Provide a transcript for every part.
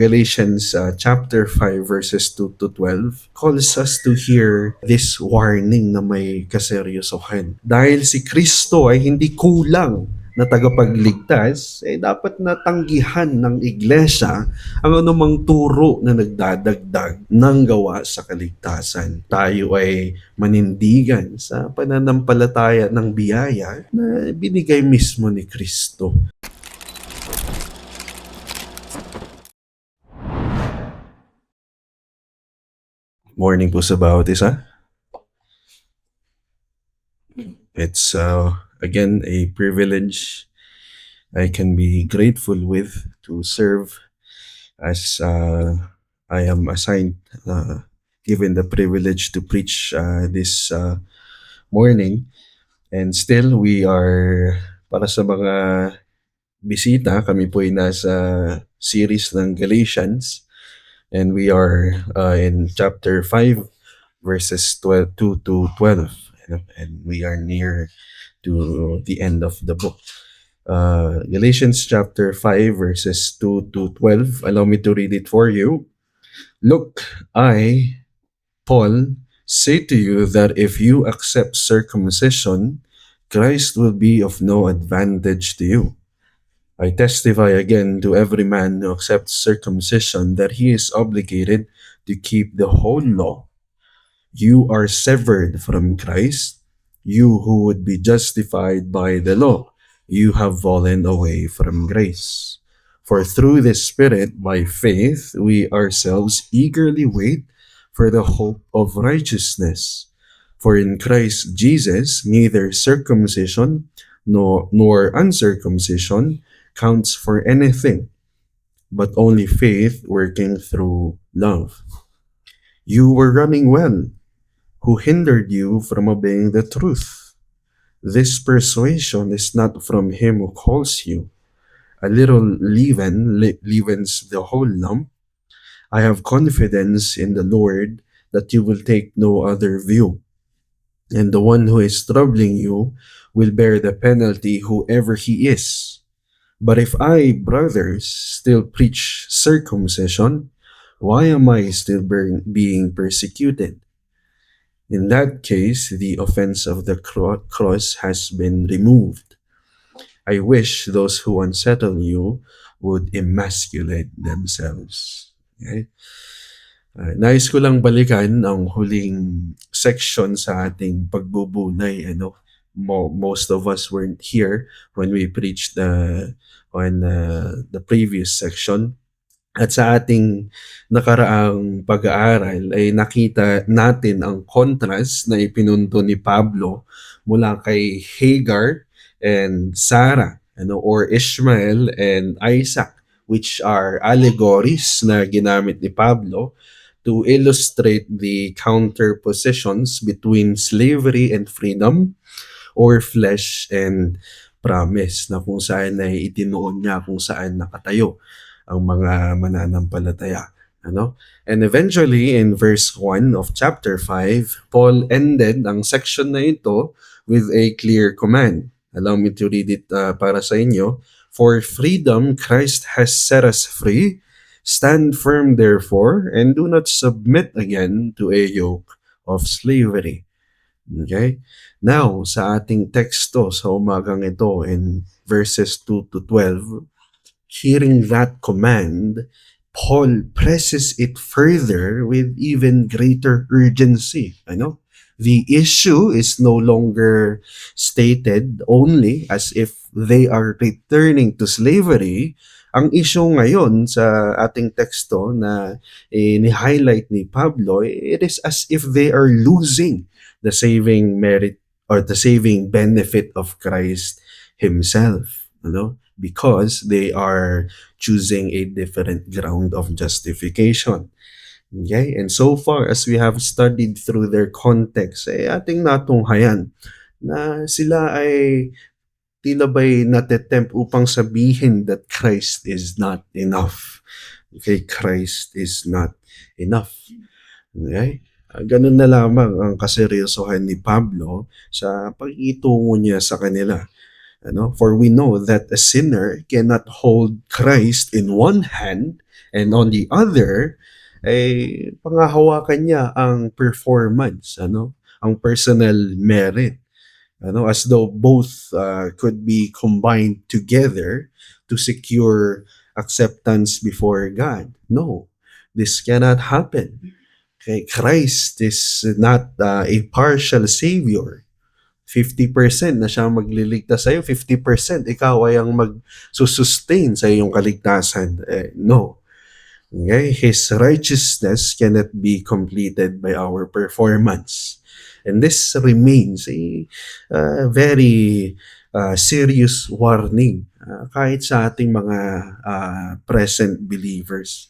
Galatians chapter 5 verses 2 to 12 calls us to hear this warning na may kaseryosohan. Dahil si Kristo ay hindi kulang na tagapagligtas, dapat natanggihan ng iglesia ang anumang turo na nagdadagdag ng gawa sa kaligtasan. Tayo ay manindigan sa pananampalataya ng biyaya na binigay mismo ni Kristo. Morning po sa bawat isa. It's again a privilege I can be grateful with to serve as I am assigned, given the privilege to preach this morning. And still, we are, para sa mga bisita, kami po ay nasa series ng Galatians. And we are in chapter 5, verses 2 to 12. And we are near to the end of the book. Galatians chapter 5, verses 2 to 12. Allow me to read it for you. Look, I, Paul, say to you that if you accept circumcision, Christ will be of no advantage to you. I testify again to every man who accepts circumcision that he is obligated to keep the whole law. You are severed from Christ, you who would be justified by the law. You have fallen away from grace. For through the Spirit, by faith, we ourselves eagerly wait for the hope of righteousness. For in Christ Jesus, neither circumcision nor uncircumcision counts for anything, but only faith working through love. You were running well. Who hindered you from obeying the truth? This persuasion is not from him who calls you. A little leaven leavens the whole lump. I have confidence in the Lord that you will take no other view. And the one who is troubling you will bear the penalty, whoever he is. But if I, brothers, still preach circumcision, why am I still being persecuted? In that case, the offense of the cross has been removed. I wish those who unsettle you would emasculate themselves. Okay? Nais ko lang balikan ang huling section sa ating pagbubunay. Most of us weren't here when we preached the previous section. At sa ating nakaraang pag-aaral ay nakita natin ang contrast na ipinunto ni Pablo mula kay Hagar and Sarah, or Ishmael and Isaac, which are allegories na ginamit ni Pablo to illustrate the counterpositions between slavery and freedom, or flesh and promise, na kung saan ay itinuon niya kung saan nakatayo ang mga mananampalataya. And eventually, in verse 1 of chapter 5, Paul ended ang section na ito with a clear command. Allow me to read it para sa inyo. For freedom, Christ has set us free. Stand firm, therefore, and do not submit again to a yoke of slavery. Okay? Now, sa ating teksto sa umagang ito in verses 2 to 12, hearing that command, Paul presses it further with even greater urgency. The issue is no longer stated only as if they are returning to slavery. Ang issue ngayon sa ating teksto na ni-highlight ni Pablo, it is as if they are losing the saving merit or the saving benefit of Christ himself, because they are choosing a different ground of justification. Okay? And so far as we have studied through their context, ating natunghayan na sila ay tila ba'y natetempt upang sabihin that Christ is not enough. Okay? Christ is not enough. Okay? Ganun na lamang ang kaseryosohan ni Pablo sa pag-itungo niya sa kanila. For we know that a sinner cannot hold Christ in one hand and on the other ay pangahawakan niya ang performance, ang personal merit, as though both could be combined together to secure acceptance before God. No, this cannot happen. Okay, Christ is not a partial savior. 50% na siya magliligtas sa'yo, 50% ikaw ay ang mag-sustain sa iyong kaligtasan. No. Okay? His righteousness cannot be completed by our performance. And this remains a very serious warning kahit sa ating mga present believers,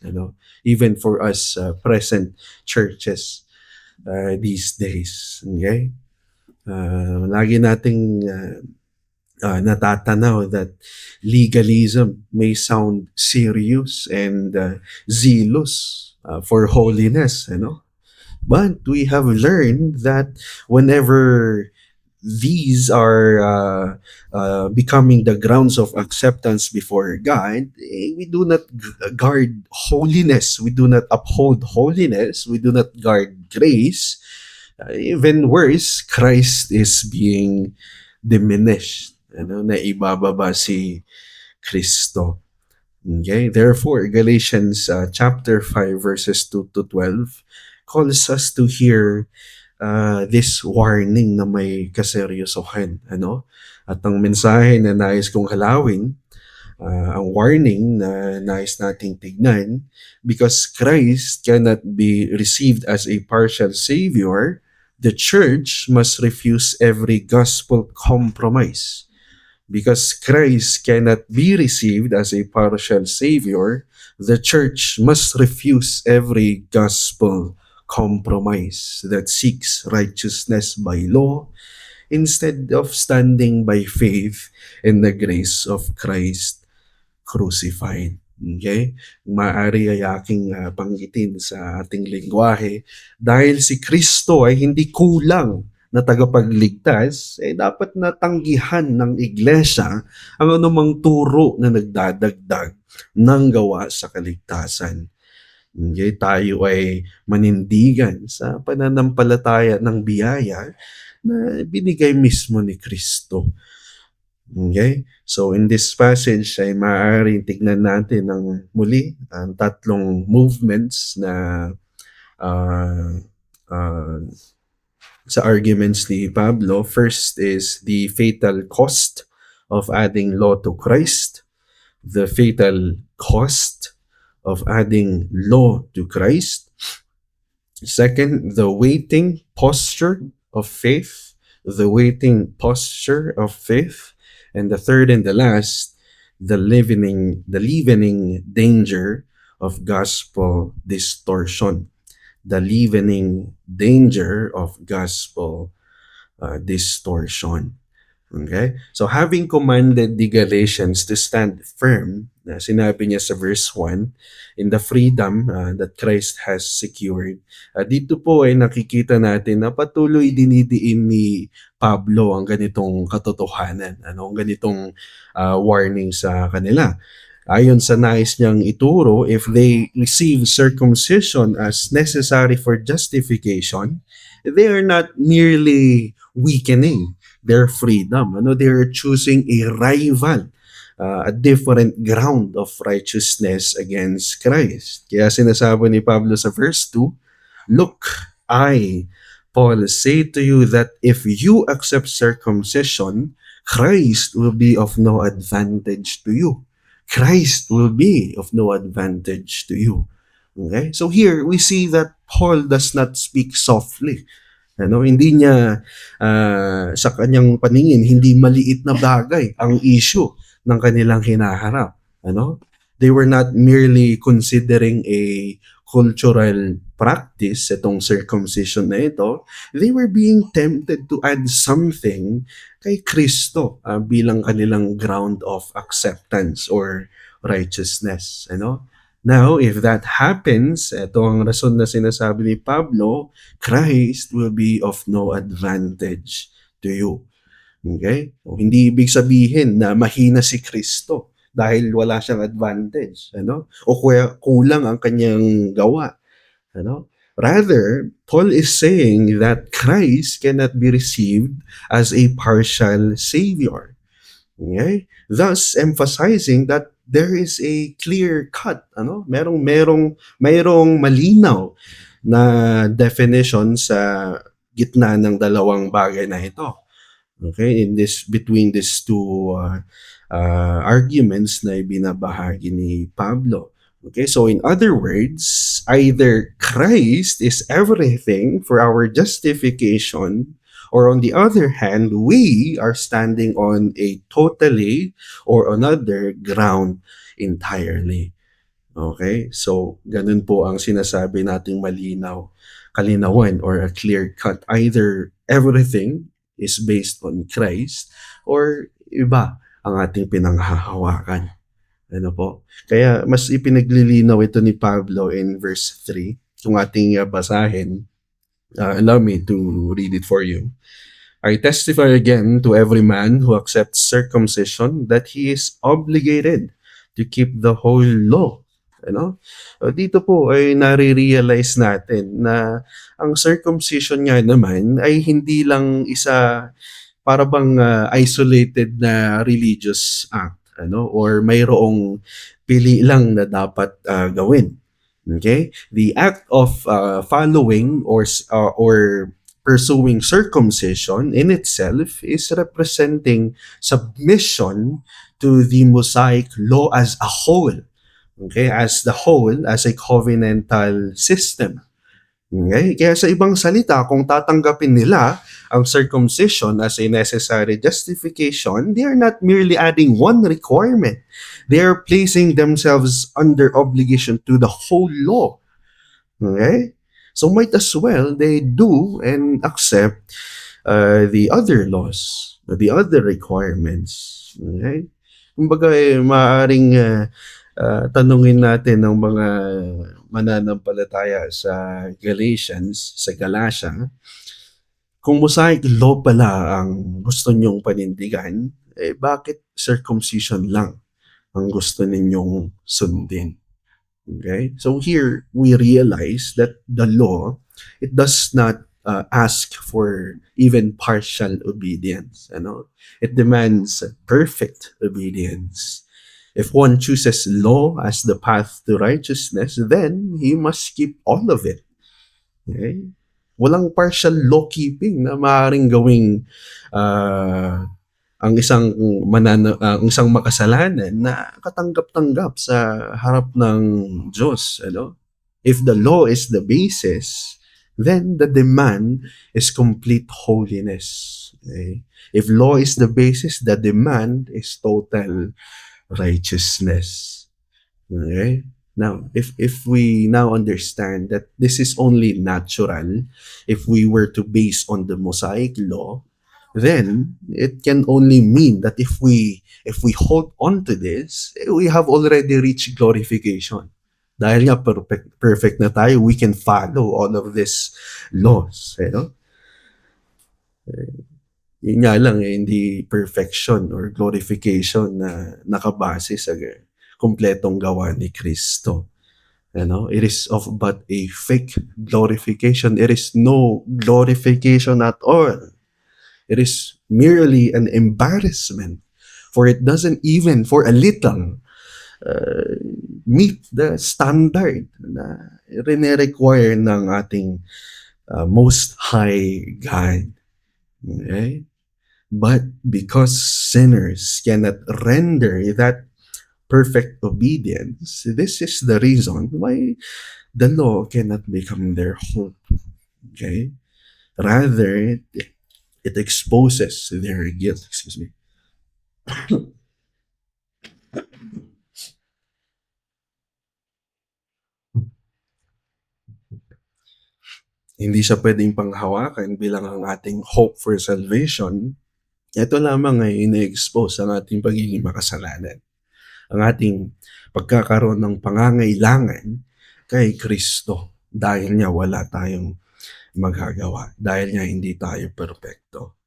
even for us present churches these days. Okay? Lagi nating natatanaw that legalism may sound serious and zealous for holiness, but we have learned that whenever these are becoming the grounds of acceptance before God, we do not guard holiness, we do not uphold holiness, we do not guard grace. Even worse, Christ is being diminished. Na ibababa si Kristo. Okay? Therefore, Galatians chapter 5 verses 2 to 12 calls us to hear this warning na may kaseryosohan. At ang mensahe na nais kong halawin, ang warning na nais nating tignan, because Christ cannot be received as a partial savior, the church must refuse every gospel compromise. Because Christ cannot be received as a partial savior, the church must refuse every gospel compromise that seeks righteousness by law instead of standing by faith in the grace of Christ crucified. Okay? Maaari ay aking banggitin sa ating lingwahe, dahil si Kristo ay hindi kulang na tagapagligtas, dapat natanggihan ng iglesia ang anumang turo na nagdadagdag ng gawa sa kaligtasan. Okay? Tayo ay manindigan sa pananampalataya ng biyaya na binigay mismo ni Kristo. Okay? So in this passage ay maaaring tignan natin ng muli ang tatlong movements na sa arguments ni Pablo. First is the fatal cost of adding law to Christ. The fatal cost of adding law to Christ. Second, the waiting posture of faith. The waiting posture of faith. And the third and the last, the leavening danger of gospel distortion. The leavening danger of gospel distortion. Okay? So having commanded the Galatians to stand firm, sinabi niya sa verse 1, in the freedom that Christ has secured. Dito po ay nakikita natin na patuloy dinidiin ni Pablo ang ganitong katotohanan, ang ganitong warning sa kanila. Ayon sa nais niyang ituro, if they receive circumcision as necessary for justification, they are not merely weakening their freedom. They are choosing a rival, a different ground of righteousness against Christ. Kaya sinasabi ni Pablo sa verse 2, look, I, Paul, say to you that if you accept circumcision, Christ will be of no advantage to you. Christ will be of no advantage to you. Okay? So here we see that Paul does not speak softly. Hindi niya sa kanyang paningin, hindi maliit na bagay ang issue ng kanilang hinaharap. They were not merely considering a cultural practice, itong circumcision na ito. They were being tempted to add something kay Kristo bilang kanilang ground of acceptance or righteousness. Now, if that happens, ito ang rason na sinasabi ni Pablo, Christ will be of no advantage to you. Okay? O hindi ibig sabihin na mahina si Kristo dahil wala siyang advantage, ano? O kaya kulang ang kanyang gawa, ano? Rather, Paul is saying that Christ cannot be received as a partial savior. Okay? Thus emphasizing that there is a clear cut, ano? Merong malinaw na definition sa gitna ng dalawang bagay na ito. Okay, in this between these two arguments na ibinabahagi ni Pablo. Okay, so in other words, either Christ is everything for our justification, or on the other hand, we are standing on a totally or another ground entirely. Okay? So, ganun po ang sinasabi nating malinaw, kalinawan, or a clear cut. Either everything is based on Christ or iba ang ating pinanghahawakan. Ano po? Kaya mas ipinaglilinaw ito ni Pablo in verse 3. Kung ating basahin, allow me to read it for you. I testify again to every man who accepts circumcision that he is obligated to keep the whole law. Ano? Dito po ay nare-realize natin na ang circumcision nga naman ay hindi lang isa para bang isolated na religious act, ano, or mayroong pili lang na dapat gawin. Okay? The act of following or pursuing circumcision in itself is representing submission to the Mosaic law as a whole. Okay? As the whole, as a covenantal system. Okay? Kaya sa ibang salita, kung tatanggapin nila ang circumcision as a necessary justification, they are not merely adding one requirement. They are placing themselves under obligation to the whole law. Okay? So might as well they do and accept the other laws, the other requirements. Okay? Kumbaga, maaaring tanungin natin ng mga mananampalataya sa Galatians, sa Galatia, kung Mosaic law pala ang gusto nyong panindigan, bakit circumcision lang ang gusto ninyong sundin? Okay? So here, we realize that the law, it does not ask for even partial obedience. Ano? It demands perfect obedience. If one chooses law as the path to righteousness, then he must keep all of it. Okay? Walang partial law-keeping na maaaring gawing ang isang makasalanan na katanggap-tanggap sa harap ng Diyos, ano? If the law is the basis, then the demand is complete holiness. Okay? If law is the basis, the demand is total righteousness. Okay? Now, if we now understand that this is only natural, if we were to base on the Mosaic law, then it can only mean that if we hold on to this, we have already reached glorification. Dahil nga perfect na tayo, we can follow all of these laws. You yun nga lang, hindi perfection or glorification na nakabase sa kumpletong gawa ni Kristo. It is of but a fake glorification. It is no glorification at all. It is merely an embarrassment, for it doesn't even for a little meet the standard na rene-require ng ating Most High God. Okay? But because sinners cannot render that perfect obedience, this is the reason why the law cannot become their hope. Okay? Rather, it exposes their guilt. Excuse me. Hindi siya pwedeng panghawakan bilang ang ating hope for salvation. Ito lamang ay ina-expose ang ating pagiging makasalanan. Ang ating pagkakaroon ng pangangailangan kay Kristo. Dahil niya wala tayong magagawa. Dahil niya hindi tayo perpekto.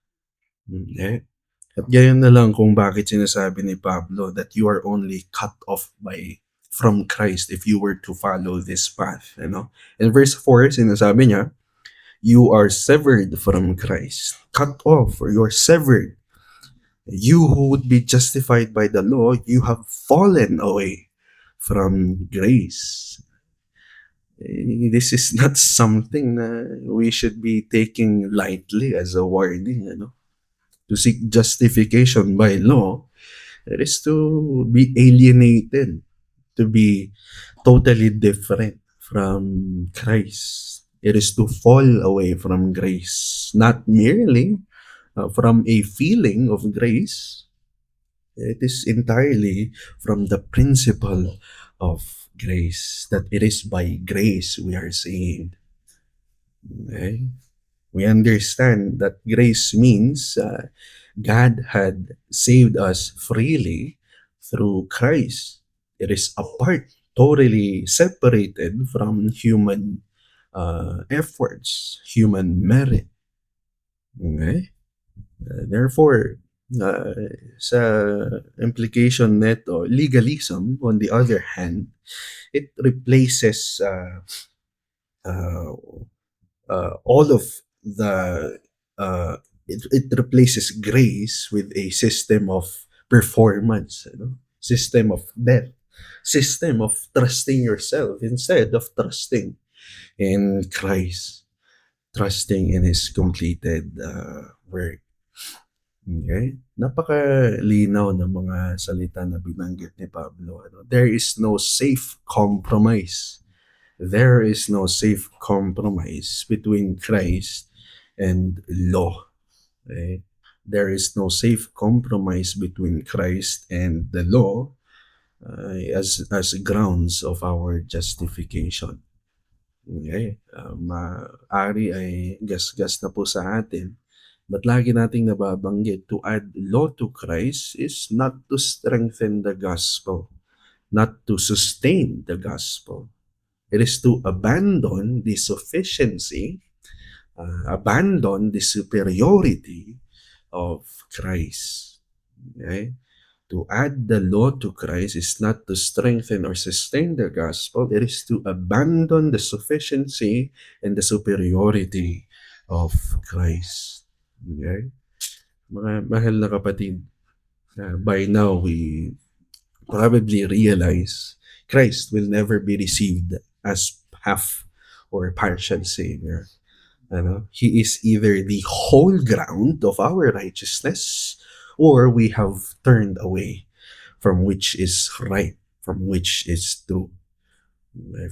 Okay? At gayon na lang kung bakit sinasabi ni Pablo that you are only cut off by from Christ if you were to follow this path. In verse 4, sinasabi niya, you are severed from Christ. Cut off, or you are severed. You who would be justified by the law, you have fallen away from grace. This is not something na we should be taking lightly as a warning. To seek justification by law, it is to be alienated, to be totally different from Christ. It is to fall away from grace, not merely from a feeling of grace. It is entirely from the principle of grace, that it is by grace we are saved. Okay? We understand that grace means God had saved us freely through Christ. It is apart, totally separated from human efforts, human merit. Okay? Therefore, uh, sa implication neto, legalism, on the other hand, it replaces uh, all of the it replaces grace with a system of performance, system of death, system of trusting yourself instead of trusting in Christ, trusting in His completed work. Okay? Napakalinaw ng mga salita na binanggit ni Pablo. There is no safe compromise. There is no safe compromise between Christ and law. Okay? There is no safe compromise between Christ and the law as grounds of our justification. Okay? Maaari ay gas-gas na po sa atin. But lagi nating nababanggit, to add law to Christ is not to strengthen the gospel, not to sustain the gospel. It is to abandon the sufficiency, abandon the superiority of Christ. Okay? To add the law to Christ is not to strengthen or sustain the gospel. It is to abandon the sufficiency and the superiority of Christ. Okay? Mga mahal na kapatid, by now we probably realize Christ will never be received as half or partial Savior. He is either the whole ground of our righteousness, or we have turned away from which is right, from which is true,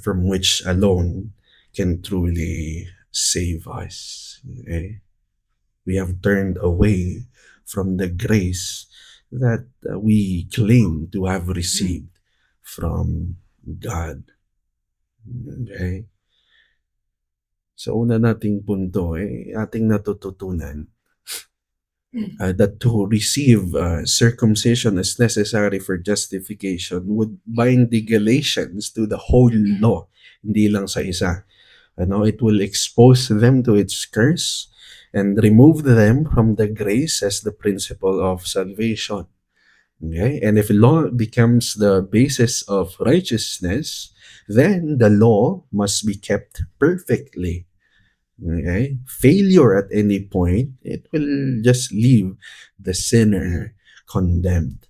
from which alone can truly save us. Okay? We have turned away from the grace that we claim to have received from God. Okay? So una nating punto, ating natututunan that to receive circumcision as necessary for justification would bind the Galatians to the whole law, hindi lang sa isa. It will expose them to its curse and remove them from the grace as the principle of salvation. Okay? And if law becomes the basis of righteousness, then the law must be kept perfectly. Okay? Failure at any point, it will just leave the sinner condemned.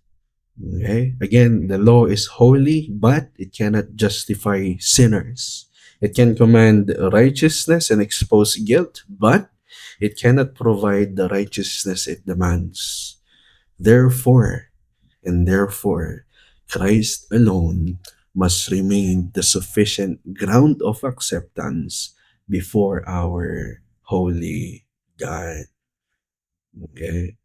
Okay? Again, the law is holy, but it cannot justify sinners. It can command righteousness and expose guilt, but it cannot provide the righteousness it demands. Therefore, Christ alone must remain the sufficient ground of acceptance before our holy God. Okay?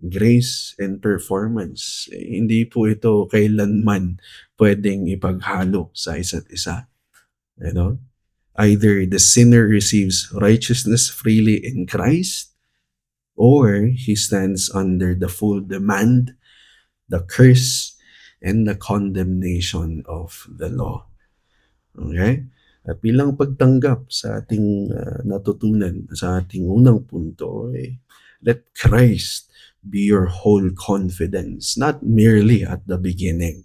Grace and performance, hindi po ito kailanman pwedeng ipaghalo sa isa't isa. Either the sinner receives righteousness freely in Christ, or he stands under the full demand, the curse, and the condemnation of the law. Okay? At bilang pagtanggap sa ating natutunan sa ating unang punto, let Christ be your whole confidence, not merely at the beginning.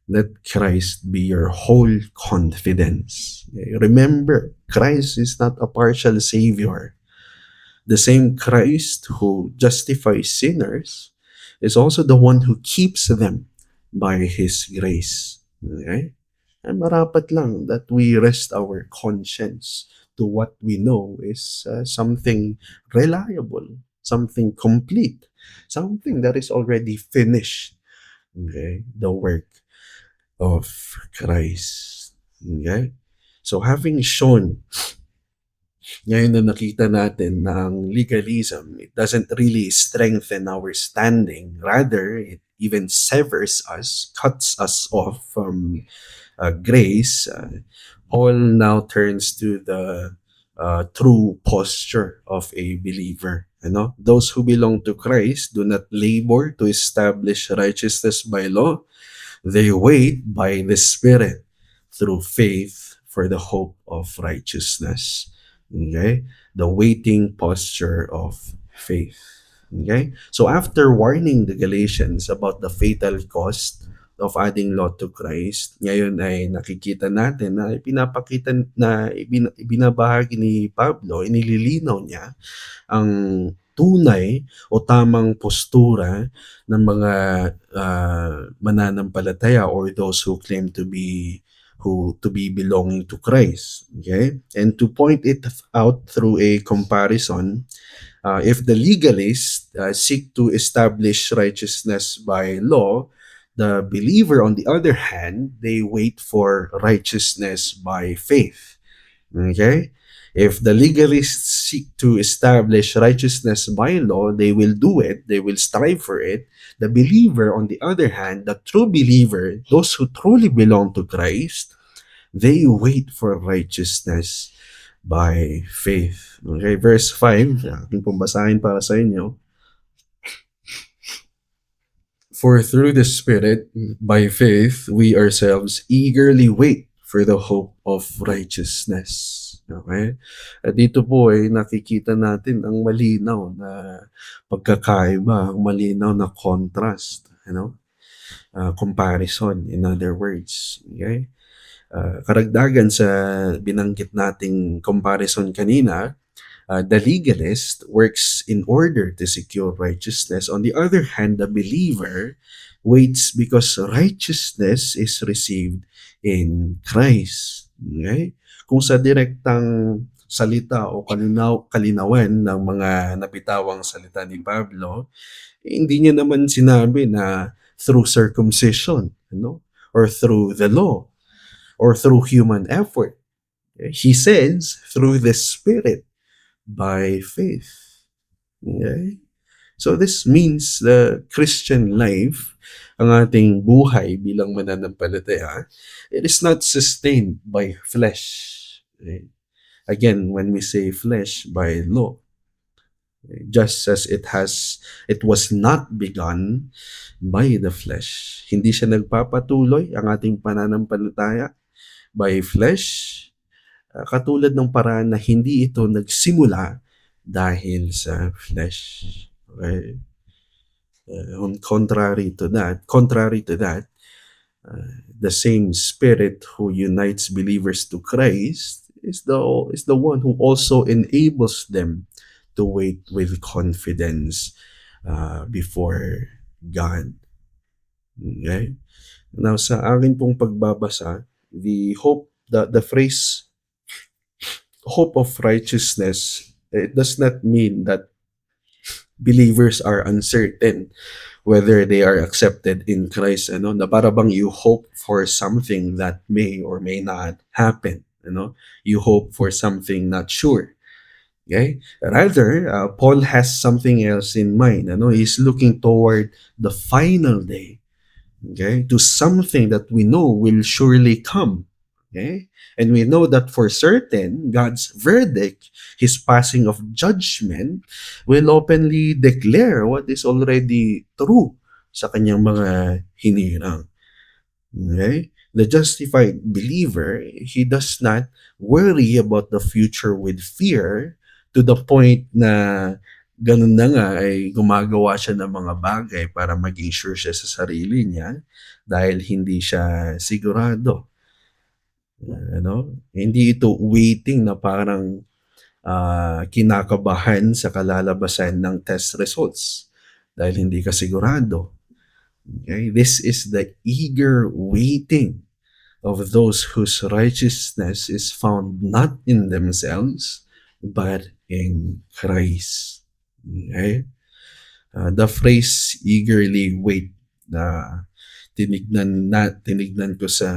Let Christ be your whole confidence. Remember, Christ is not a partial savior. The same Christ who justifies sinners is also the one who keeps them by His grace. Okay? And marapat lang that we rest our conscience to what we know is something reliable, something complete, something that is already finished. Okay? The work of Christ. Okay? So having shown ngayon na nakita natin na ang legalism, it doesn't really strengthen our standing. Rather, it even severs us, cuts us off from grace. Paul now turns to the true posture of a believer. You know, those who belong to Christ do not labor to establish righteousness by law. They wait by the Spirit through faith for the hope of righteousness. Okay? The waiting posture of faith. Okay? So after warning the Galatians about the fatal cost of adding law to Christ, ngayon ay nakikita natin na ipinapakita na ibinabahagi ni Pablo, inililinaw niya ang tunay o tamang postura ng mga mananampalataya or those who claim to be belonging to Christ. Okay? And to point it out through a comparison, if the legalists seek to establish righteousness by law, the believer, on the other hand, they wait for righteousness by faith. Okay? If the legalists seek to establish righteousness by law, they will do it, they will strive for it. The believer, on the other hand, the true believer, those who truly belong to Christ, they wait for righteousness by faith. Okay, verse 5, aking pong basahin para sa inyo. For through the Spirit, by faith, we ourselves eagerly wait for the hope of righteousness. Okay? At dito po ay nakikita natin ang malinaw na pagkakaiba, ang malinaw na contrast, comparison, in other words. Okay? Karagdagan sa binanggit nating comparison kanina, the legalist works in order to secure righteousness. On the other hand, the believer waits because righteousness is received in Christ. Okay? Kung sa direktang salita o kalinawan ng mga napitawang salita ni Pablo, hindi niya naman sinabi na through circumcision, or through the law, or through human effort. He says through the Spirit, by faith. Okay? So this means the Christian life, ang ating buhay bilang mananampalataya, it is not sustained by flesh. Okay? Again, when we say flesh, by law. Just as it was not begun by the flesh. Hindi siya nagpapatuloy ang ating pananampalataya by flesh, katulad ng paraan na hindi ito nagsimula dahil sa flesh. Okay? Contrary to that, the same Spirit who unites believers to Christ is the one who also enables them to wait with confidence before God. Okay? Now, sa akin pong pagbabasa, the phrase hope of righteousness, it does not mean that believers are uncertain whether they are accepted in Christ, na para bang you hope for something that may or may not happen, you hope for something not sure. Okay? Rather, Paul has something else in mind. He's looking toward the final day, okay, to something that we know will surely come. Okay? And we know that for certain, God's verdict, His passing of judgment, will openly declare what is already true sa kanyang mga hinirang. Okay? The justified believer, he does not worry about the future with fear to the point na Ganun na nga ay gumagawa siya ng mga bagay para maging sure siya sa sarili niya dahil hindi siya sigurado, ano? Hindi ito waiting na parang kinakabahan sa kalalabasan ng test results dahil hindi ka sigurado. Okay? This is the eager waiting of those whose righteousness is found not in themselves but in Christ. Okay? The phrase eagerly wait na tinignan ko sa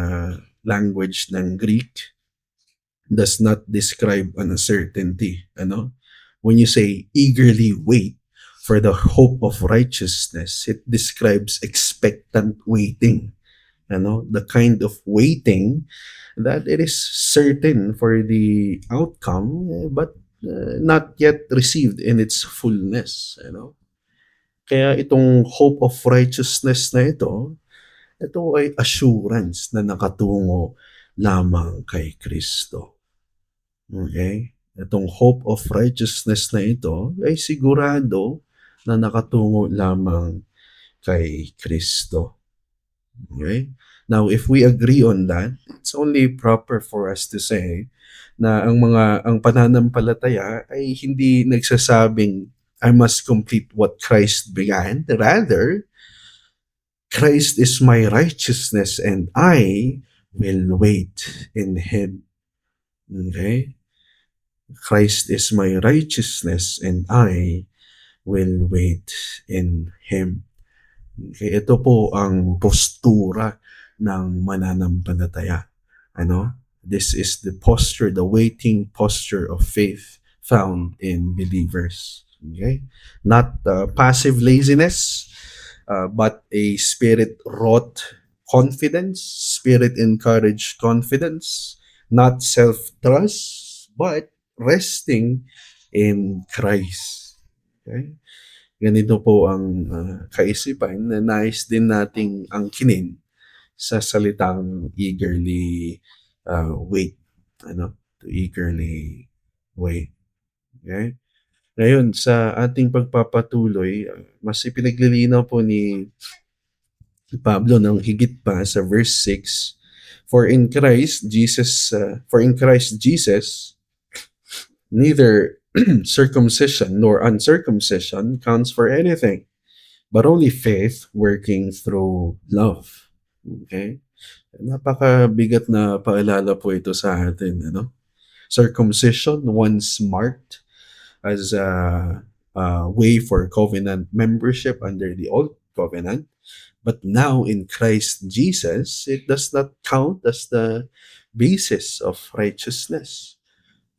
language ng Greek does not describe an uncertainty. Ano? When you say eagerly wait for the hope of righteousness, it describes expectant waiting. Ano? The kind of waiting that it is certain for the outcome, but not yet received in its fullness. Ano? Kaya itong hope of righteousness na ito ay assurance na nakatungo lamang kay Kristo. Okay? Itong hope of righteousness na ito ay sigurado na nakatungo lamang kay Kristo. Okay? Now, if we agree on that, it's only proper for us to say na ang pananampalataya ay hindi nagsasabing I must complete what Christ began. Rather, Christ is my righteousness and I will wait in Him. Okay? Christ is my righteousness and I will wait in Him. Okay, ito po ang postura ng mananampalataya. Ano? This is the posture, the waiting posture of faith found in believers. Okay? Not passive laziness, but a spirit-wrought confidence, spirit-encouraged confidence, not self-trust, but resting in Christ. Okay? Ganito po ang kaisipan na nais din nating angkinin sa salitang eagerly wait. Ano? To eagerly wait. Okay? Ngayon, sa ating pagpapatuloy, mas ipinaglilinaw po ni Pablo ng higit pa sa verse 6, For in Christ Jesus, neither circumcision nor uncircumcision counts for anything, but only faith working through love. Okay? Napakabigat na paalala po ito sa atin. Ano? Circumcision, once marked as a way for covenant membership under the old covenant, but now in Christ Jesus, it does not count as the basis of righteousness.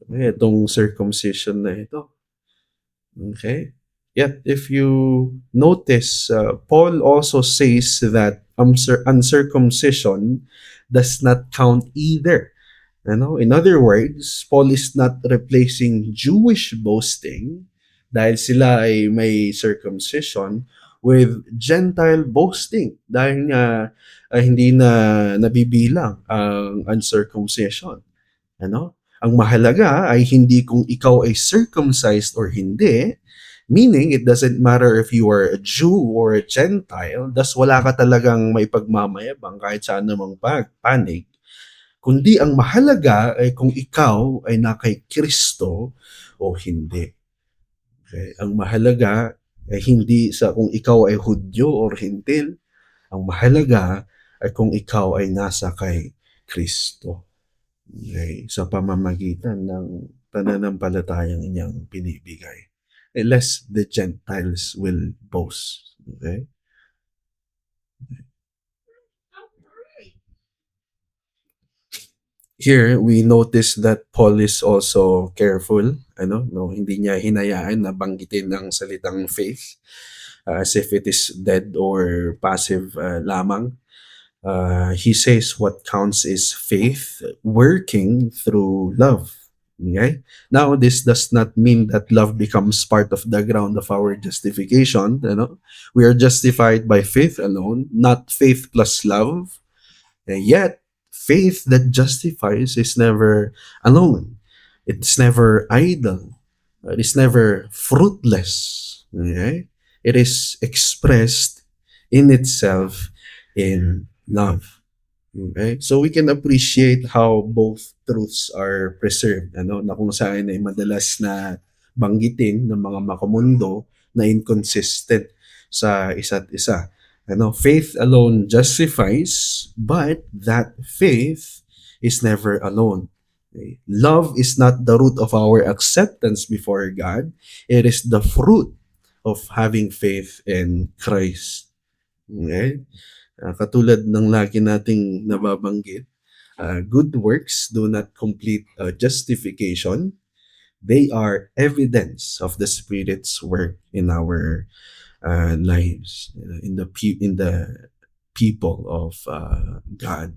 Itong circumcision na ito. Okay? Yet, if you notice, Paul also says that uncircumcision does not count either. In other words, Paul is not replacing Jewish boasting dahil sila ay may circumcision with Gentile boasting dahil nga hindi na nabibilang ang uncircumcision. Ang mahalaga ay hindi kung ikaw ay circumcised or hindi, meaning it doesn't matter if you are a Jew or a Gentile, thus wala ka talagang may pagmamayabang kahit saan namang panig, kundi ang mahalaga ay kung ikaw ay nakay Kristo o hindi. Okay? Ang mahalaga ay hindi sa kung ikaw ay Hudyo or Hintil. Ang mahalaga ay kung ikaw ay nasa kay Kristo. Okay? Sa pamamagitan ng pananampalatayang inyang pinibigay. Lest the Gentiles will boast. Okay? Here, we notice that Paul is also careful. Hindi niya hinayaan na banggitin ang salitang faith as if it is dead or passive lamang. He says what counts is faith working through love. Okay? Now, this does not mean that love becomes part of the ground of our justification. We are justified by faith alone, not faith plus love. Yet, faith that justifies is never alone. It's never idle. It is never fruitless. Okay? It is expressed in itself in love. Okay? So we can appreciate how both truths are preserved, ano, na kung saan ay madalas na banggitin ng mga makamundo na inconsistent sa isa't isa. Ano, faith alone justifies, but that faith is never alone. Okay? Love is not the root of our acceptance before God. It is the fruit of having faith in Christ. Okay? Katulad ng lagi nating nababanggit, good works do not complete justification. They are evidence of the Spirit's work in our lives, in the people of God.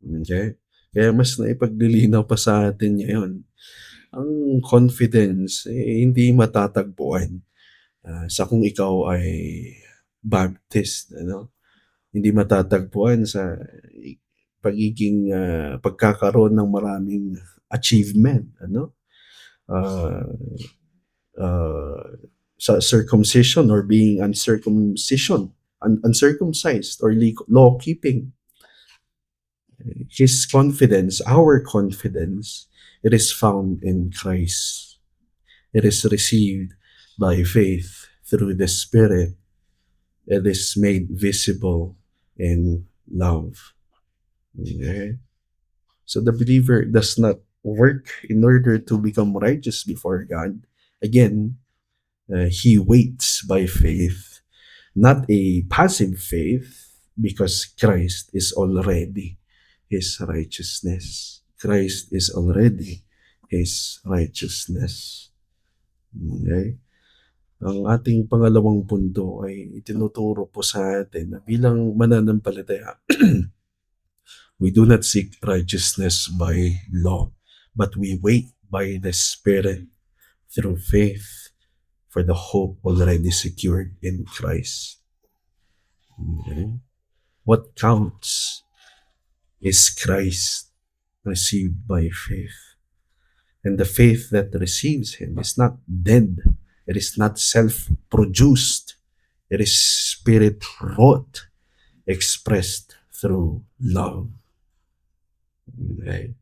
Okay? Kaya mas naipaglilinaw pa sa atin ngayon, ang confidence hindi matatagpuan sa kung ikaw ay Baptist, ano? Hindi matatagpuan sa pagiging pagkakaroon ng maraming achievement, ano? Uh, uh, sa circumcision or being uncircumcised or law keeping. His confidence, our confidence, it is found in Christ. It is received by faith through the Spirit. It is made visible in love. Okay? So the believer does not work in order to become righteous before God. Again, he waits by faith, not a passive faith, because Christ is already his righteousness. Christ is already his righteousness. Okay? Ang ating pangalawang punto ay itinuturo po sa atin na bilang mananampalataya, we do not seek righteousness by law, but we wait by the Spirit through faith for the hope already secured in Christ. Okay? What counts is Christ received by faith. And the faith that receives him is not dead. It is not self-produced. It is spirit-wrought, expressed through love. Okay?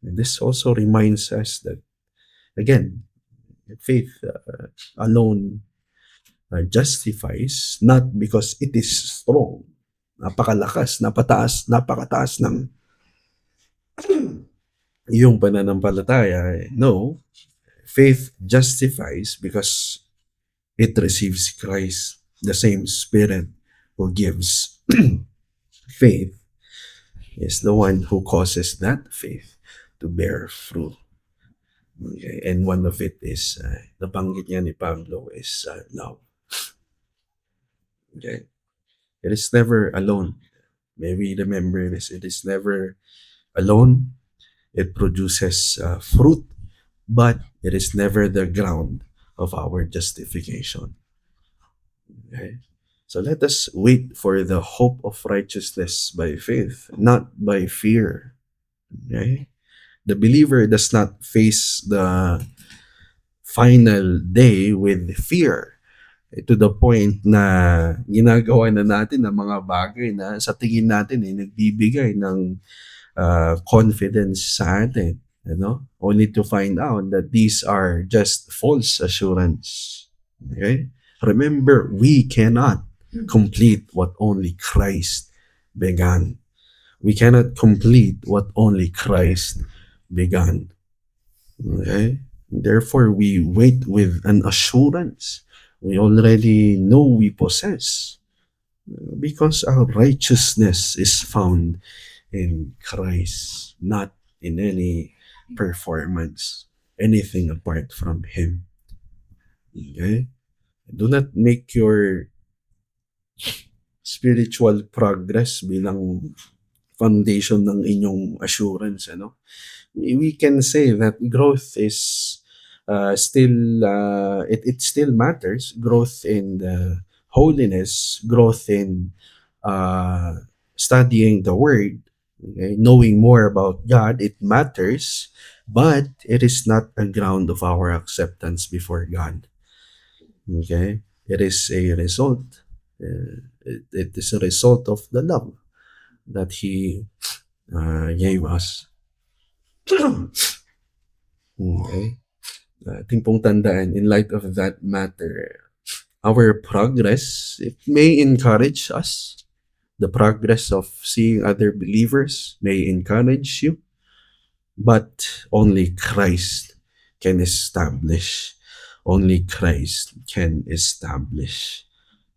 And this also reminds us that, again, faith alone justifies not because it is strong, napakalakas, napakataas ng iyong pananampalataya. No, faith justifies because it receives Christ, the same Spirit who gives faith is the one who causes that faith to bear fruit. Okay? And one of it is, nabanggit niya ni Pablo, is love. Okay? It is never alone. May we remember this. It is never alone. It produces fruit, but it is never the ground of our justification. Okay? So let us wait for the hope of righteousness by faith, not by fear. Okay? The believer does not face the final day with fear, to the point na ginagawa na natin ng mga bagay na sa tingin natin nagbibigay ng confidence sa atin, only to find out that these are just false assurance. Okay? Remember, we cannot complete what only Christ began. We cannot complete what only Christ began. Okay? Therefore, we wait with an assurance we already know we possess, because our righteousness is found in Christ, not in any performance, anything apart from Him. Okay? Do not make your spiritual progress bilang foundation ng inyong assurance. We can say that growth is it still matters. Growth in the holiness, growth in studying the Word, okay, knowing more about God, it matters. but it is not a ground of our acceptance before God. Okay? It is a result. It is a result of the love that He gave us. Okay? Ating pong tandaan, in light of that matter, our progress, it may encourage us. The progress of seeing other believers may encourage you, but only Christ can establish. Only Christ can establish.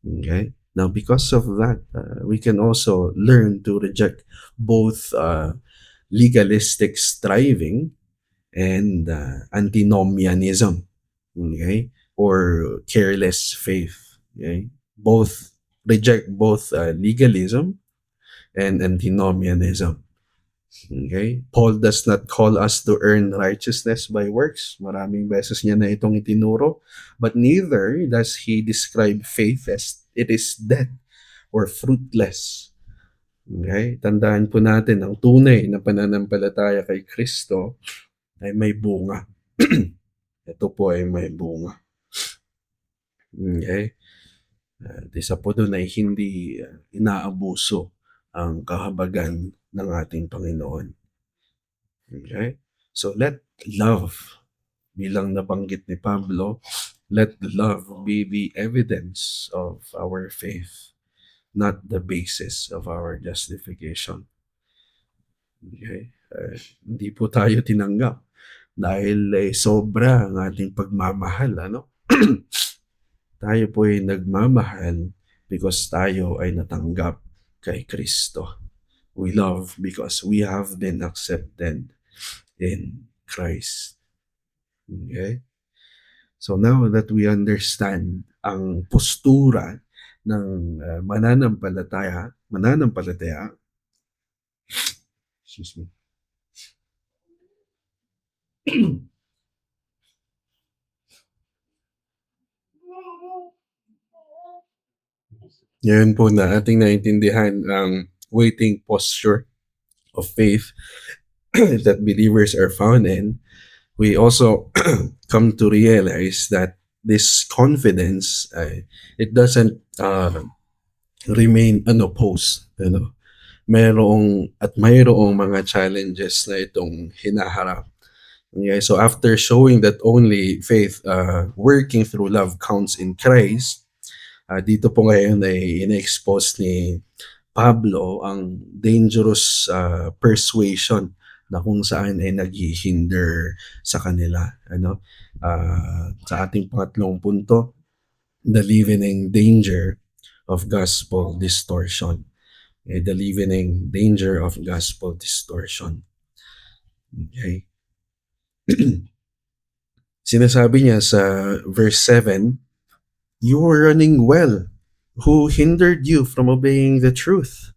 Okay? Now, because of that, we can also learn to reject both legalistic striving and antinomianism, okay, or careless faith. Okay, both reject both legalism and antinomianism. Okay, Paul does not call us to earn righteousness by works. Maraming beses niya na itong itinuro. But neither does he describe faith as it is dead or fruitless. Okay? Tandaan po natin, ang tunay na pananampalataya kay Kristo ay may bunga. Ito po ay may bunga. Okay? At isa po doon ay hindi inaabuso ang kahabagan ng ating Panginoon. Okay? So let love, bilang nabanggit ni Pablo, let love be the evidence of our faith, not the basis of our justification. Okay? Hindi po tayo tinanggap dahil sobra ang ating pagmamahal. Ano? Tayo po ay nagmamahal because tayo ay natanggap kay Kristo. We love because we have been accepted in Christ. Okay? So now that we understand ang postura ng mananampalataya, excuse me. Ngayon po na ating naintindihan ang waiting posture of faith that believers are found in, we also come to realize that this confidence, it doesn't remain unopposed. Mayroong mga challenges na itong hinaharap. Okay, so after showing that only faith working through love counts in Christ, dito po ngayon ay ina-expose ni Pablo ang dangerous persuasion na kung saan ay naghihinder sa kanila. Sa ating pangatlong punto, the leavening danger of gospel distortion. The leavening danger of gospel distortion. Okay. Sinasabi niya sa verse 7, you were running well. Who hindered you from obeying the truth?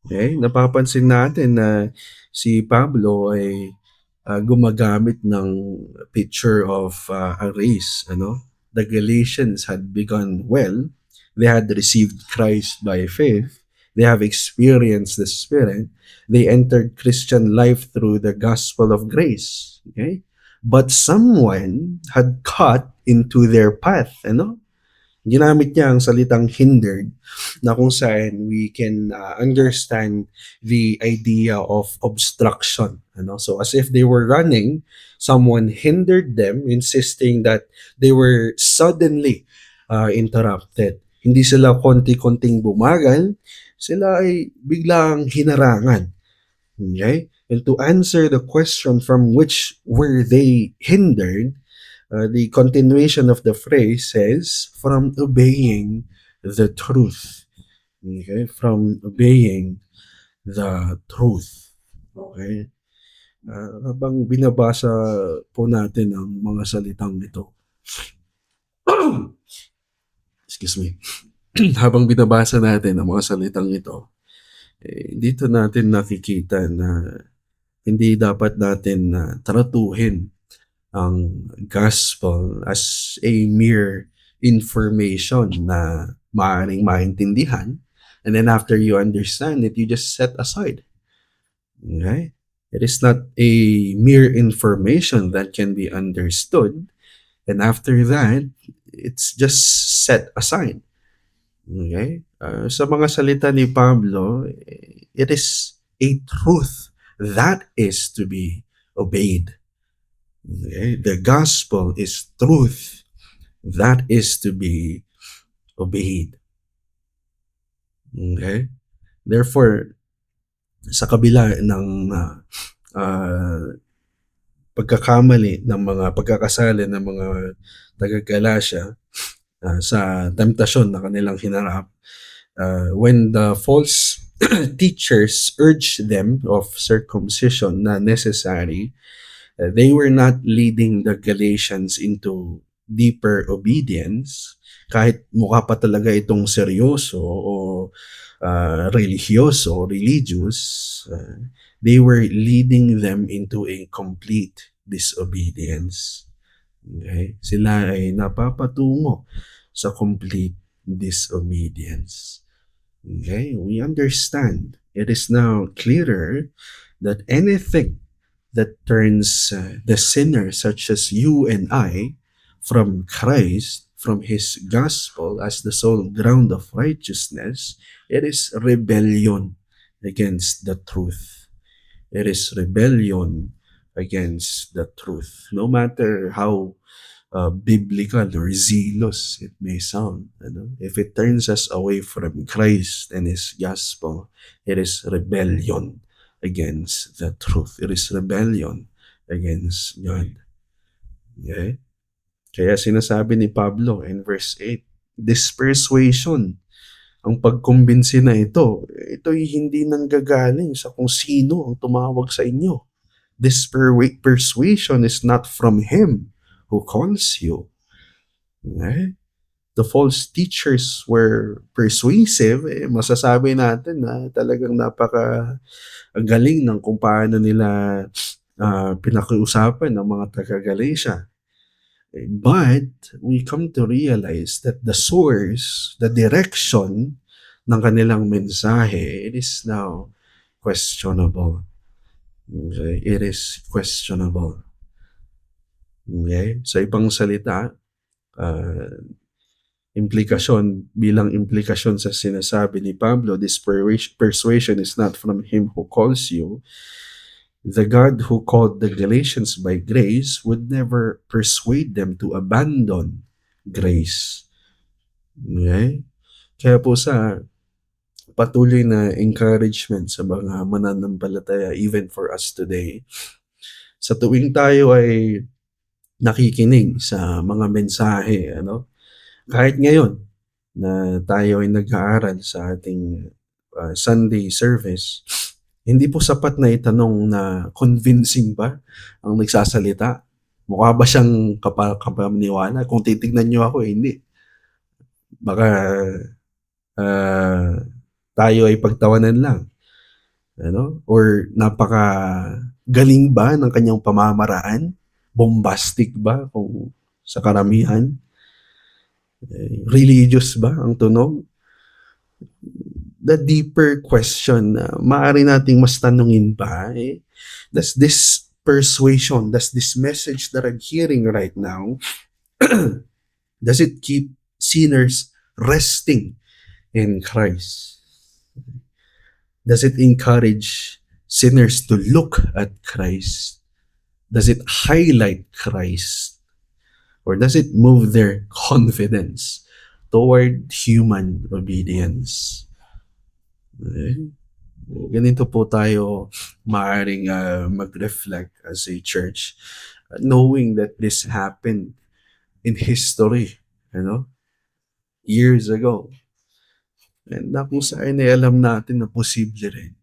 Okay, napapansin natin na si Pablo ay gumagamit ng picture of a race. The Galatians had begun well. They had received Christ by faith. They have experienced the Spirit. They entered Christian life through the gospel of grace. Okay? But someone had cut into their path. Ginamit niya ang salitang hindered na kung saan we can understand the idea of obstruction. So as if they were running, someone hindered them, insisting that they were suddenly interrupted. Hindi sila konti-konting bumagal, sila ay biglang hinarangan. Okay? And to answer the question from which were they hindered, the continuation of the phrase says, from obeying the truth. Okay? From obeying the truth. Okay? Habang binabasa po natin ang mga salitang ito. Excuse me. Habang binabasa natin ang mga salitang ito, dito natin nakikita na hindi dapat natin tratuhin ang gospel as a mere information na maaaring maintindihan, and then after you understand it, you just set aside. Okay? It is not a mere information that can be understood. And after that, it's just set aside. Okay? Sa mga salita ni Pablo, it is a truth that is to be obeyed. Okay? The gospel is truth that is to be obeyed. Okay? Therefore, sa kabila ng pagkakamali ng mga pagkakasali ng mga taga-Galasya sa temptasyon na kanilang hinarap, when the false teachers urged them of circumcision na necessary, they were not leading the Galatians into deeper obedience, kahit mukha pa talaga itong seryoso o religyoso, religious, they were leading them into a complete disobedience. Okay? Sila ay napapatungo sa complete disobedience. Okay? We understand. It is now clearer that anything that turns the sinner such as you and I from Christ, from His gospel as the sole ground of righteousness, it is rebellion against the truth. It is rebellion against the truth. No matter how biblical or zealous it may sound, if it turns us away from Christ and His gospel, it is rebellion against the truth. It is rebellion against God. Okay? Kaya sinasabi ni Pablo in verse 8, this persuasion, ang pagkumbinsi na ito'y hindi nanggagaling sa kung sino ang tumawag sa inyo. This persuasion is not from Him who calls you. Okay? The false teachers were persuasive. Masasabi natin na talagang napaka-galing ng kung paano nila pinakiusapan ng mga taga-Galatia. But we come to realize that the source, the direction ng kanilang mensahe, it is now questionable. Okay? It is questionable. Okay? Sa ibang salita, bilang implikasyon sa sinasabi ni Pablo, this persuasion is not from Him who calls you. The God who called the Galatians by grace would never persuade them to abandon grace. Okay? Kaya po sa patuloy na encouragement sa mga mananampalataya, even for us today, sa tuwing tayo ay nakikinig sa mga mensahe, kahit ngayon na tayo ay nag-aaral sa ating Sunday service, hindi po sapat na itanong na convincing ba ang nagsasalita? Mukha ba siyang kapaniwala? Kung titignan niyo ako, hindi. Baka tayo ay pagtawanan lang. Or napaka-galing ba ng kanyang pamamaraan? Bombastic ba kung sa karamihan? Religious ba ang tunog? The deeper question na maaari nating mas tanungin pa, does this persuasion, does this message that I'm hearing right now, does it keep sinners resting in Christ? Does it encourage sinners to look at Christ? Does it highlight Christ? Or does it move their confidence toward human obedience? Okay. Ganito po tayo maaaring mag-reflect as a church, knowing that this happened in history, years ago. And na kung saan ay alam natin na posible rin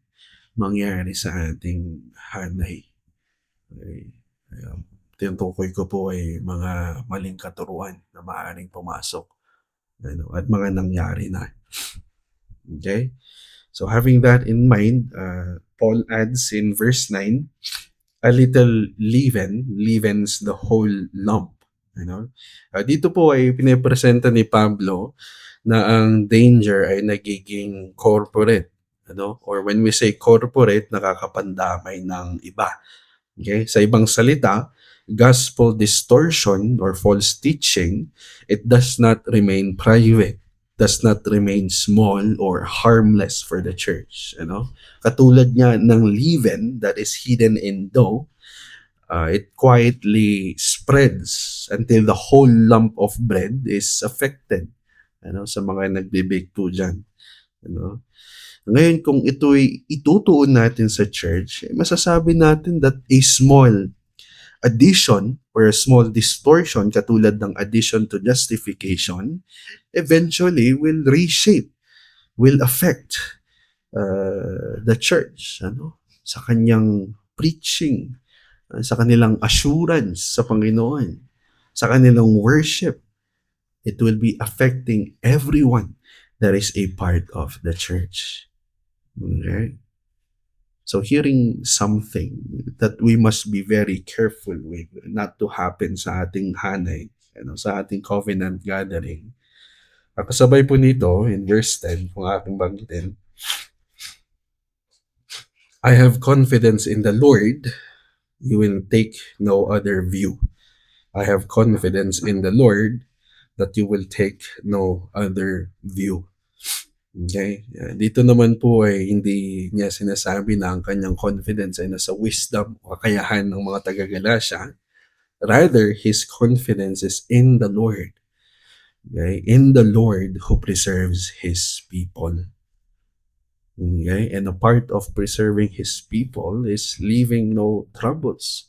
mangyari sa ating hanay. Okay. Tinutukoy ko po ay mga maling katuruan na maaaring pumasok at mga nangyari na. Okay? So having that in mind, Paul adds in verse 9, a little leaven leavens the whole lump. Dito po ay pinipresenta ni Pablo na ang danger ay nagiging corporate. ano? Or when we say corporate, nakakapandamay ng iba. Okay? Sa ibang salita, gospel distortion or false teaching, it does not remain private, does not remain small or harmless for the church. Ano? Katulad nga ng leaven that is hidden in dough, it quietly spreads until the whole lump of bread is affected. Ano, sa mga nagbe-bake po dyan. Ano? Ngayon, kung ito'y itutuon natin sa church, masasabi natin that a small addition or a small distortion katulad ng addition to justification eventually will reshape, will affect the church, ano, sa kanyang preaching, sa kanilang assurance sa Panginoon, sa kanilang worship. It will be affecting everyone that is a part of the church. Okay? So hearing something that we must be very careful with not to happen sa ating hanay, sa ating covenant gathering. Kasabay po nito, in verse 10, kung ating banggitin, I have confidence in the Lord, you will take no other view. I have confidence in the Lord that you will take no other view. Okay? Dito naman po ay hindi niya sinasabi na ang kanyang confidence ay nasa wisdom o kakayahan ng mga taga-Galasya. Rather, his confidence is in the Lord. Okay? In the Lord who preserves his people. Okay? And a part of preserving his people is leaving no troublers,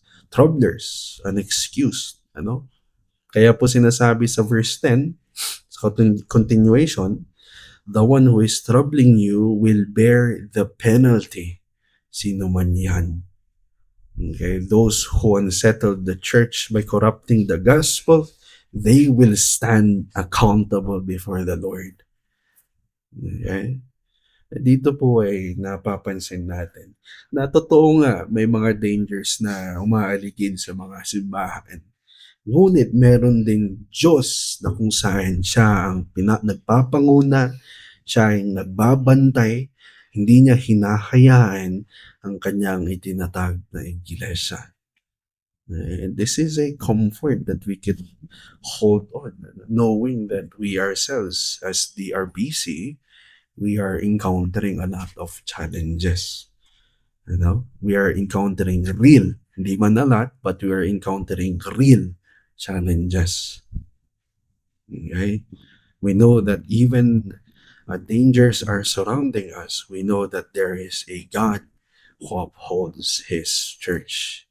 an excuse. Ano? Kaya po sinasabi sa verse 10, sa continuation, the one who is troubling you will bear the penalty. Sino man yan. Okay? Those who unsettled the church by corrupting the gospel, they will stand accountable before the Lord. Okay? Dito po ay napapansin natin na totoo nga may mga dangers na umaaligid sa mga simbahan. Ngunit meron ding Diyos na kung saan siya ang nagpapanguna, siya ang nagbabantay, hindi niya hinahayaan ang kanyang itinatag na iglesia. And this is a comfort that we can hold on, knowing that we ourselves, as the RBC, we are encountering a lot of challenges. We are encountering real, hindi man a lot, but we are encountering real challenges. Okay? We know that even dangers are surrounding us. We know that there is a God who upholds His church.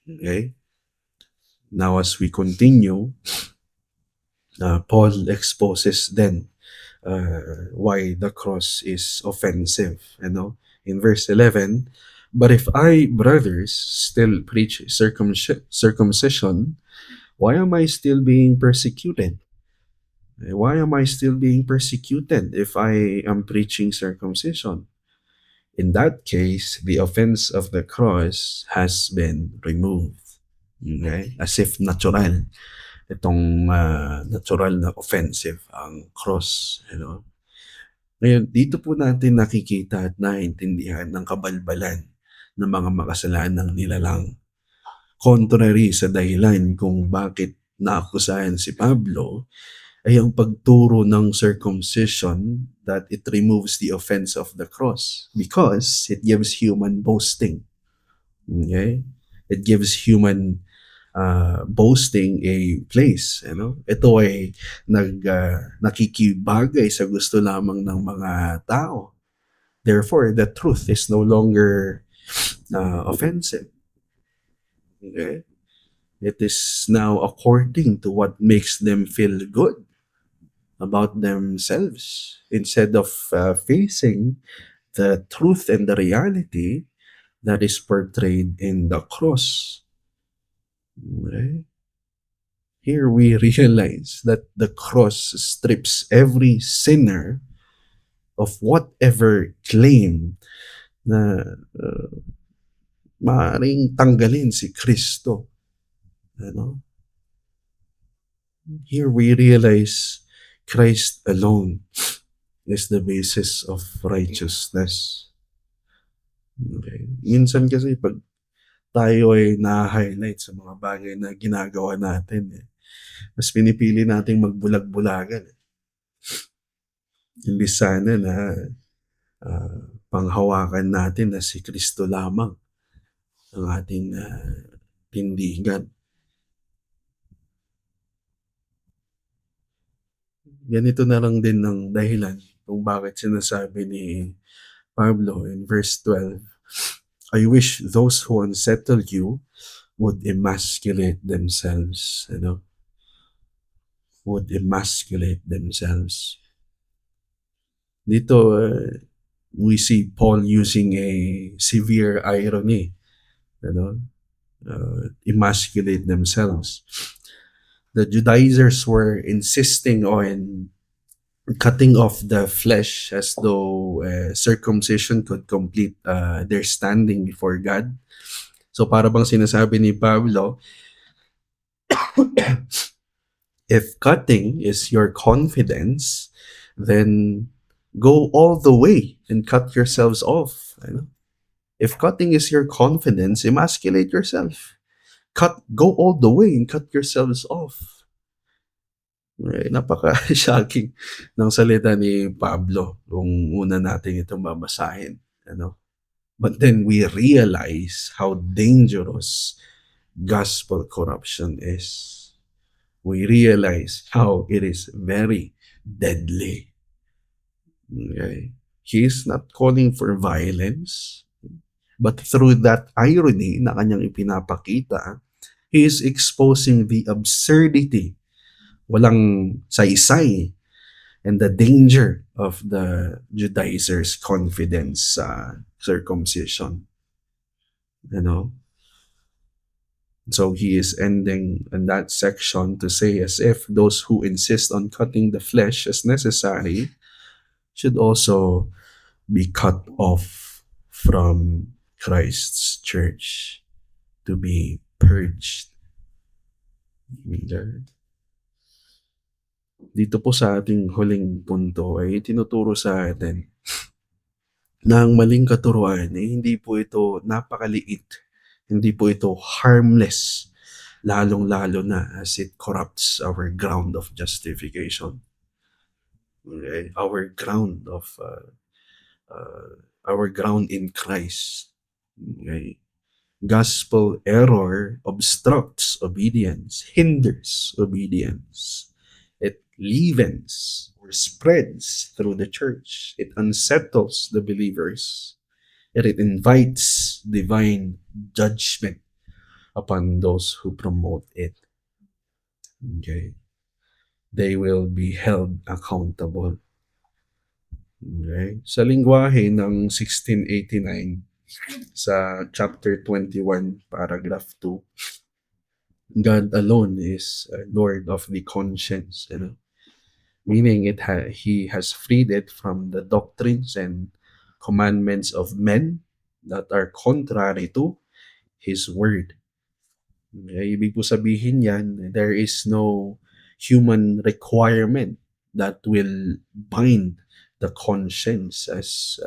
Okay? Now, as we continue, Paul exposes then why the cross is offensive. In verse 11, but if I, brothers, still preach circumcision, why am I still being persecuted? Why am I still being persecuted if I am preaching circumcision? In that case, the offense of the cross has been removed. Okay? As if natural. Itong natural na offensive ang cross. Ngayon, dito po natin nakikita at naiintindihan ng kabalbalan ng mga makasalanang nilalang. Contrary sa dahilan kung bakit naakusahan si Pablo, ay ang pagturo ng circumcision that it removes the offense of the cross because it gives human boasting. Okay? It gives human boasting a place. Ito ay nakikibagay sa gusto lamang ng mga tao. Therefore, the truth is no longer offensive. Okay? It is now according to what makes them feel good about themselves instead of facing the truth and the reality that is portrayed in the cross. Okay? Here we realize that the cross strips every sinner of whatever claim na maaaring tanggalin si Kristo. Here we realize Christ alone is the basis of righteousness. Okay. Minsan kasi pag tayo ay na-highlight sa mga bagay na ginagawa natin, mas pinipili nating magbulag-bulagan. Imbis sana na panghawakan natin na si Kristo lamang ang ating tindigan. Ganito na lang din ang dahilan kung bakit sinasabi ni Pablo in verse 12, I wish those who unsettle you would emasculate themselves, would emasculate themselves. Dito, we see Paul using a severe irony, emasculate themselves. The Judaizers were insisting on cutting off the flesh as though circumcision could complete their standing before God. So para bang sinasabi ni Pablo, if cutting is your confidence, then go all the way and cut yourselves off. If cutting is your confidence, emasculate yourself. Go all the way and cut yourselves off. Napaka-shocking ng salita ni Pablo kung una natin itong babasahin. But then we realize how dangerous gospel corruption is. We realize how it is very deadly. Okay? He is not calling for violence, but through that irony na kanyang ipinapakita, he is exposing the absurdity, walang saysay, and the danger of the Judaizers' confidence sa circumcision. So he is ending in that section to say as if those who insist on cutting the flesh as necessary should also be cut off from Christ's church to be purged. Dito po sa ating huling punto ay tinuturo sa atin na ang maling katuruan ay hindi po ito napakaliit, hindi po ito harmless, lalong-lalo na as it corrupts our ground of justification. Okay? Our ground in Christ. Okay? Gospel error obstructs obedience, hinders obedience. It leavens or spreads through the church. It unsettles the believers. It invites divine judgment upon those who promote it. Okay? They will be held accountable. Okay? Sa lingwahe ng 1689, sa chapter 21, paragraph 2, God alone is Lord of the conscience, meaning He has freed it from the doctrines and commandments of men that are contrary to His word. Ibig po sabihin yan, there is no human requirement that will bind the conscience as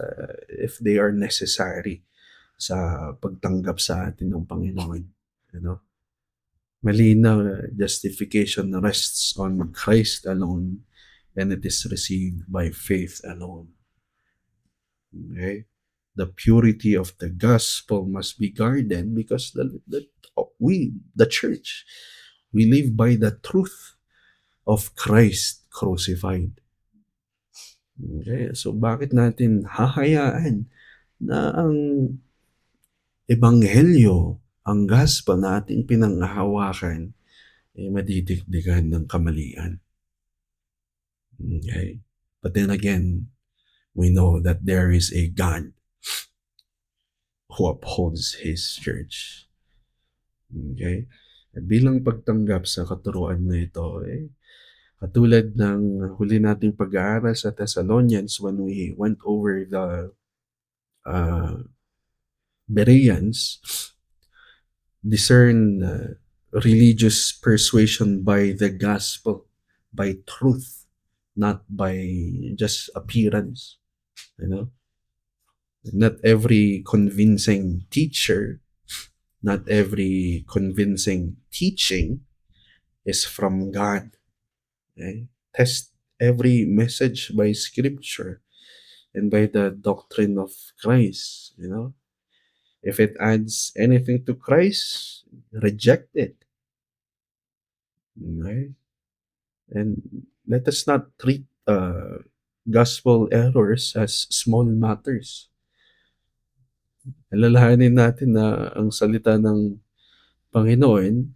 if they are necessary sa pagtanggap sa atin ng Panginoon. Malinaw, justification rests on Christ alone, and it is received by faith alone. Okay? The purity of the gospel must be guarded because the church, we live by the truth of Christ crucified. Okay? So bakit natin hahayaan na ang ebanghelyo, ang gospel na ating pinanghahawakan ay madidikdikan ng kamalian? Okay? But then again, we know that there is a God who upholds His church. Okay? At bilang pagtanggap sa katuruan na ito, katulad ng huli nating pag-aaral sa Thessalonians when we went over the Bereans, discern religious persuasion by the gospel, by truth, not by just appearance, you know. Not every convincing teacher, not every convincing teaching is from God. Okay? Test every message by scripture and by the doctrine of Christ, you know. If it adds anything to Christ, reject it. Right? And let us not treat gospel errors as small matters. Alalahanin natin na ang salita ng Panginoon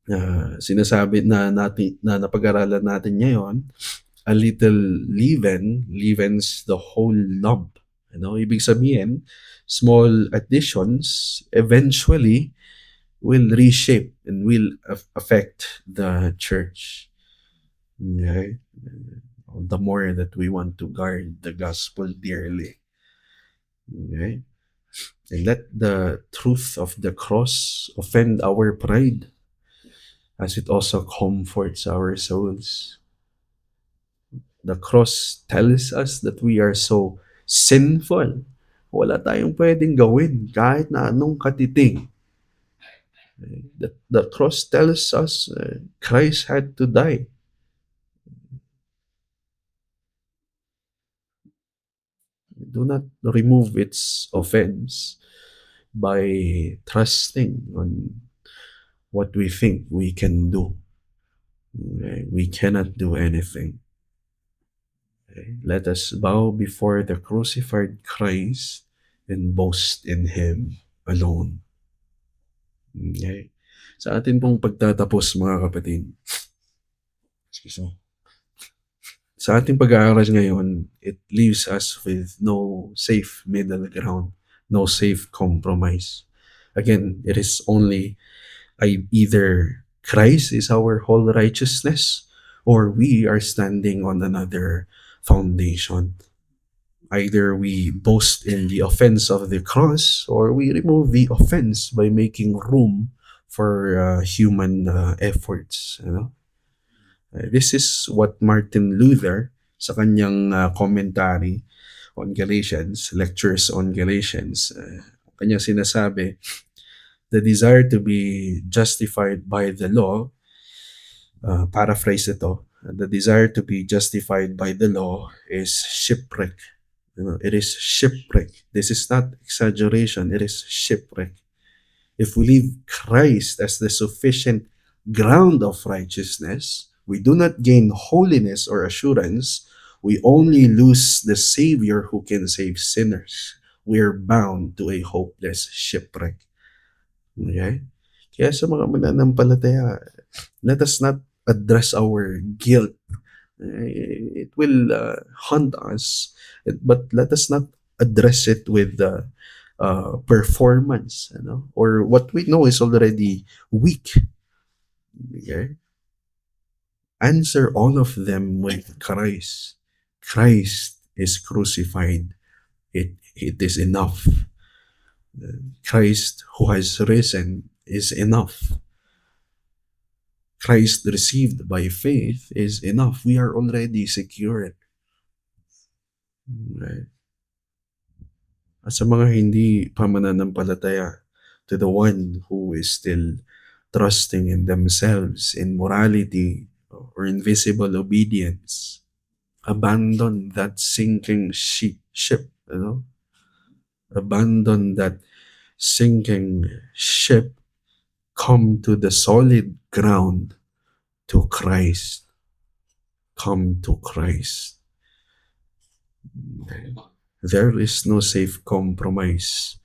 na sinasabi na napag-aralan natin ngayon, a little leaven leavens the whole lump. Ano, ibig sabihin, small additions eventually will reshape and will affect the church. Okay? The more that we want to guard the gospel dearly. Okay? And let the truth of the cross offend our pride as it also comforts our souls. The cross tells us that we are so sinful. Wala tayong pwedeng gawin kahit na anong katiting. The cross tells us Christ had to die. Do not remove its offense by trusting on what we think we can do. Okay? We cannot do anything. Okay? Let us bow before the crucified Christ and boast in Him alone. Okay? Sa atin pong pagtatapos mga kapatid, excuse me, sa ating pag-aaral ngayon, it leaves us with no safe middle ground, no safe compromise. Again, it is only either Christ is our whole righteousness or we are standing on another foundation. Either we boast in the offense of the cross or we remove the offense by making room for human efforts. You know? This is what Martin Luther sa kanyang commentary on Galatians, lectures on Galatians, kanyang sinasabi, the desire to be justified by the law, paraphrase ito, the desire to be justified by the law is shipwreck. You know, it is shipwreck. This is not exaggeration, it is shipwreck. If we leave Christ as the sufficient ground of righteousness, we do not gain holiness or assurance. We only lose the Savior who can save sinners. We are bound to a hopeless shipwreck. Okay? Kaya sa mga mananampalataya, let us not address our guilt. It will haunt us, but let us not address it with performance, you know, or what we know is already weak. Okay? Answer all of them with Christ. Christ is crucified. It is enough. Christ who has risen is enough. Christ received by faith is enough. We are already secured. Okay? At sa mga hindi pa mananampalataya, to the one who is still trusting in themselves, in morality, or invisible obedience, abandon that sinking ship, you know? Abandon that sinking ship, come to the solid ground, to Christ. Come to Christ. There is no safe compromise.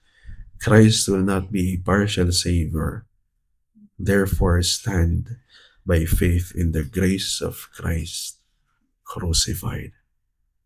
Christ will not be partial savior. Therefore, stand by faith in the grace of Christ crucified.